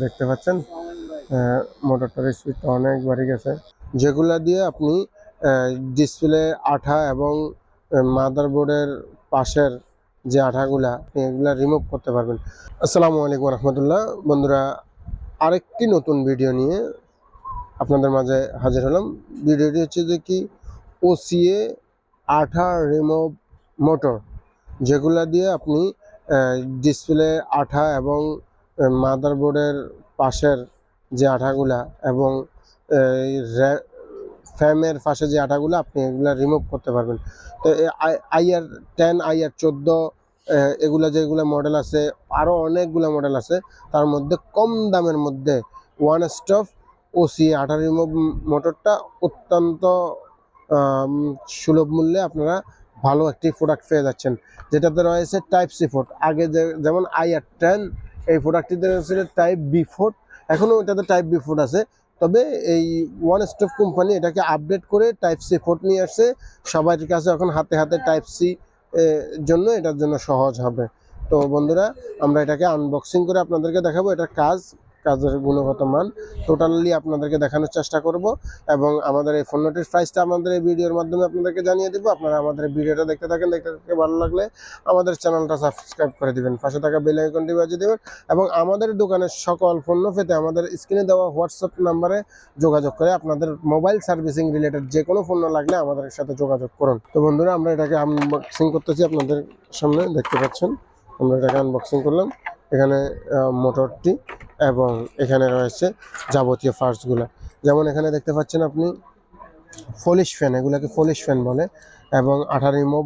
দেখতে পাচ্ছেন মোটরটার স্পিডটা অনেক বাড়ি গেছে, যেগুলা দিয়ে আপনি ডিসপ্লে আঠা এবং মাদারবোর্ডের পাশের যে আঠাগুলা এগুলা রিমুভ করতে পারবেন। আসসালামু আলাইকুম রহমতুল্লাহ। বন্ধুরা, আরেকটি নতুন ভিডিও নিয়ে আপনাদের মাঝে হাজির হলাম। ভিডিওটি হচ্ছে যে কি ওসিএ আঠা রিমুভ মোটর, যেগুলা দিয়ে আপনি ডিসপ্লে আঠা এবং মাদারবোর্ডের পাশের যে আঠাগুলা এবং ফ্যামের পাশে যে আঠাগুলো আপনি এগুলা রিমুভ করতে পারবেন। তো আইআর 10 আইআর 14 এগুলা যেগুলো মডেল আছে, আরও অনেকগুলো মডেল আছে, তার মধ্যে কম দামের মধ্যে ওয়ান স্টপ ওসি আঠা রিমুভ মোটরটা অত্যন্ত সুলভ মূল্যে আপনারা ভালো একটি প্রোডাক্ট পেয়ে যাচ্ছেন, যেটাতে রয়েছে টাইপ সি পোর্ট। আগে যেমন আইআর 10 এই প্রোডাক্টটিতে ছিল টাইপ বি পোর্ট, এখনও এটাতে টাইপ বি পোর্ট আছে, তবে এই ওয়ান স্টপ কোম্পানি এটাকে আপডেট করে টাইপ সি পোর্ট নিয়ে আসছে। সবার কাছে এখন হাতে হাতে টাইপ সি জন্য এটার জন্য সহজ হবে। তো বন্ধুরা, আমরা এটাকে আনবক্সিং করে আপনাদেরকে দেখাবো এটার কাজের গুণগত মান টোটালি আপনাদেরকে দেখানোর চেষ্টা করব, এবং আমাদের এই পণ্যটির প্রাইসটা আমাদের এই ভিডিওর মাধ্যমে আপনাদেরকে জানিয়ে দেবো। আপনারা আমাদের ভিডিওটা দেখতে থাকেন, দেখতে ভালো লাগলে আমাদের চ্যানেলটা সাবস্ক্রাইব করে দিবেন, পাশে থাকা বেল আইকনটি বাজিয়ে দেবেন, এবং আমাদের দোকানের সকল পণ্য পেতে আমাদের স্ক্রিনে দেওয়া হোয়াটসঅ্যাপ নাম্বারে যোগাযোগ করে আপনাদের মোবাইল সার্ভিসিং রিলেটেড যে কোনো পণ্য লাগলে আমাদের সাথে যোগাযোগ করুন। তো বন্ধুরা, আমরা এটাকে আনবক্সিং করতেছি, আপনাদের সামনে দেখতে পাচ্ছেন আমরা এটাকে আনবক্সিং করলাম। এখানে মোটরটি এবং এখানে রয়েছে যাবতীয় পার্টসগুলো, যেমন এখানে দেখতে পাচ্ছেন আপনি পলিশ ফ্যান, এগুলোকে পলিশ ফ্যান বলে, এবং আঠা রিমুভ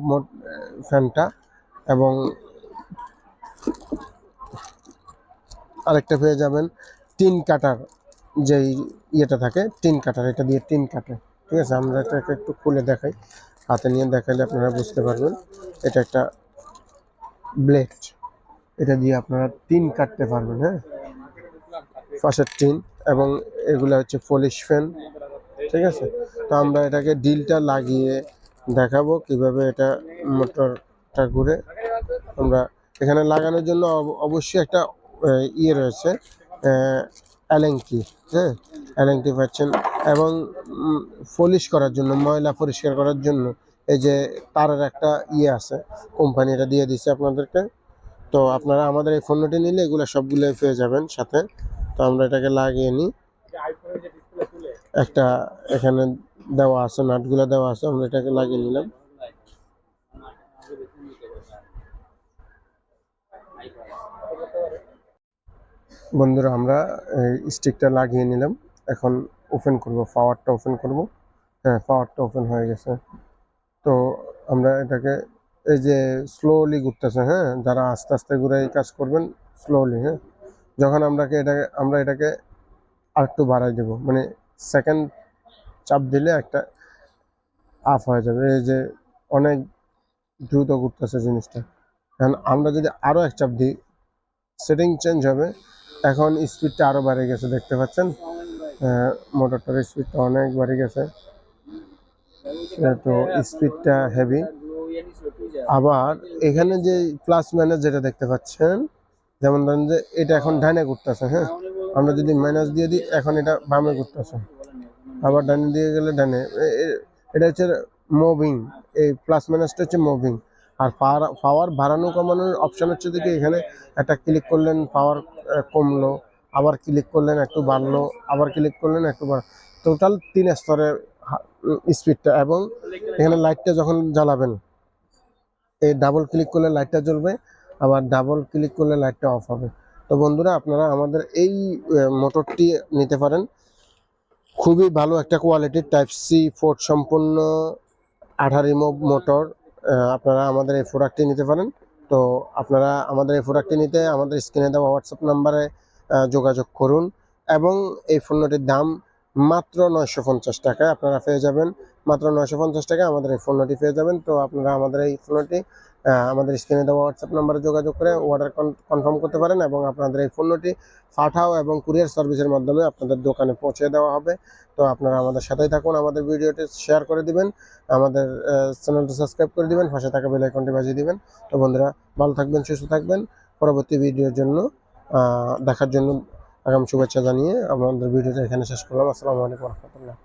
ফ্যানটা, এবং আরেকটা পেয়ে যাবেন টিন কাটার, যেই ইয়েটা থাকে টিন কাটার, এটা দিয়ে টিন কাটে। ঠিক আছে, আমরা এটাকে একটু খুলে দেখাই, হাতে নিয়ে দেখাইলে আপনারা বুঝতে পারবেন। এটা একটা ব্লেড, এটা দিয়ে আপনারা টিন কাটতে পারবেন। হ্যাঁ, পাশের টিন, এবং এগুলো হচ্ছে পলিশ ফ্যান। ঠিক আছে, তো আমরা এটাকে ডিলটা লাগিয়ে দেখাবো কিভাবে এটা মোটরটা ঘুরে। আমরা এখানে লাগানোর জন্য অবশ্যই একটা ইয়ে রয়েছে, অ্যালেঙ্কি। হ্যাঁ, অ্যালেঙ্কি পাচ্ছেন, এবং পলিশ করার জন্য, ময়লা পরিষ্কার করার জন্য এই যে তারের একটা ইয়ে আছে, কোম্পানি এটা দিয়ে দিচ্ছে আপনাদেরকে। তো আপনারা আমাদের এই পণ্যটি নিলে এগুলো সবগুলো পেয়ে যাবেন সাথে। তো আমরা এটাকে লাগিয়ে নিই, একটা এখানে দেওয়া আছে, নাটগুলো দেওয়া আছে, আমরা এটাকে লাগিয়ে নিলাম। বন্ধুরা, আমরা এই স্টিকটা লাগিয়ে নিলাম, এখন ওপেন করব, পাওয়ারটা ওপেন করব। হ্যাঁ, পাওয়ারটা ওপেন হয়ে গেছে। তো আমরা এটাকে এই যে স্লোলি ঘুরতেছে, হ্যাঁ, যারা আস্তে আস্তে ঘুরে এই কাজ করবেন স্লোলি। হ্যাঁ, যখন আমরা এটাকে আরেকটু বাড়াই দেব, মানে সেকেন্ড চাপ দিলে একটা আপ হয়ে যাবে। এই যে অনেক দ্রুত ঘুরতেছে জিনিসটা, এখন আমরা যদি আরও এক চাপ দিই সেটিং চেঞ্জ হবে। এখন স্পিডটা আরও বাড়ে গেছে, দেখতে পাচ্ছেন মোটরটার স্পিডটা অনেক বাড়ে গেছে, তো স্পিডটা হেভি। আবার এখানে যে প্লাস মাইনাস যেটা দেখতে পাচ্ছেন, যেমন ধরেন যে এটা এখন ডাইনে ঘুরতেছে, হ্যাঁ, আমরা যদি মাইনাস দিয়ে দিই এখন এটা বামে ঘুরতেছে, আবার ডাইনে দিয়ে গেলে ডাইনে। এটা হচ্ছে মুভিং, এই প্লাস মাইনাসটা হচ্ছে মুভিং। আর পাওয়ার বাড়ানো কমানোর অপশান হচ্ছে দেখি এখানে একটা ক্লিক করলেন পাওয়ার কমলো, আবার ক্লিক করলেন একটু বাড়লো, আবার ক্লিক করলেন একটু বাড়লো, টোটাল 3 স্তরের স্পিডটা। এবং এখানে লাইটটা যখন জ্বালাবেন, এই ডাবল ক্লিক করলে লাইটটা জ্বলবে, আবার ডাবল ক্লিক করলে লাইটটা অফ হবে। তো বন্ধুরা, আপনারা আমাদের এই মোটরটি নিতে পারেন, খুবই ভালো একটা কোয়ালিটির টাইপ সি পোর্ট সম্পন্ন আঠা রিমুভ মোটর। আপনারা আমাদের এই প্রোডাক্টটি নিতে পারেন। তো আপনারা আমাদের এই প্রোডাক্টটি নিতে আমাদের স্ক্রিনে দেওয়া হোয়াটসঅ্যাপ নাম্বারে যোগাযোগ করুন, এবং এই পণ্যটির দাম মাত্র 950 টাকায় আপনারা পেয়ে যাবেন। মাত্র 950 টাকায় আমাদের এই পণ্যটি পেয়ে যাবেন। তো আপনারা আমাদের এই পণ্যটি আমাদের স্ক্রিনে দেওয়া হোয়াটসঅ্যাপ নাম্বারে যোগাযোগ করে অর্ডার কনফার্ম করতে পারেন, এবং আপনাদের এই পণ্যটি পাঠাও এবং কুরিয়ার সার্ভিসের মাধ্যমে আপনাদের দোকানে পৌঁছে দেওয়া হবে। তো আপনারা আমাদের সাথেই থাকুন, আমাদের ভিডিওটি শেয়ার করে দিবেন, আমাদের চ্যানেলটি সাবস্ক্রাইব করে দিবেন, পাশে থাকা বেল আইকনটি বাজিয়ে দিবেন। তো বন্ধুরা, ভালো থাকবেন, সুস্থ থাকবেন। পরবর্তী ভিডিওর জন্য দেখার জন্য আগাম শুভেচ্ছা জানিয়ে আমাদের ভিডিওটা এখানে শেষ করলাম। আসসালামু আলাইকুম রহমতুল্লাহ।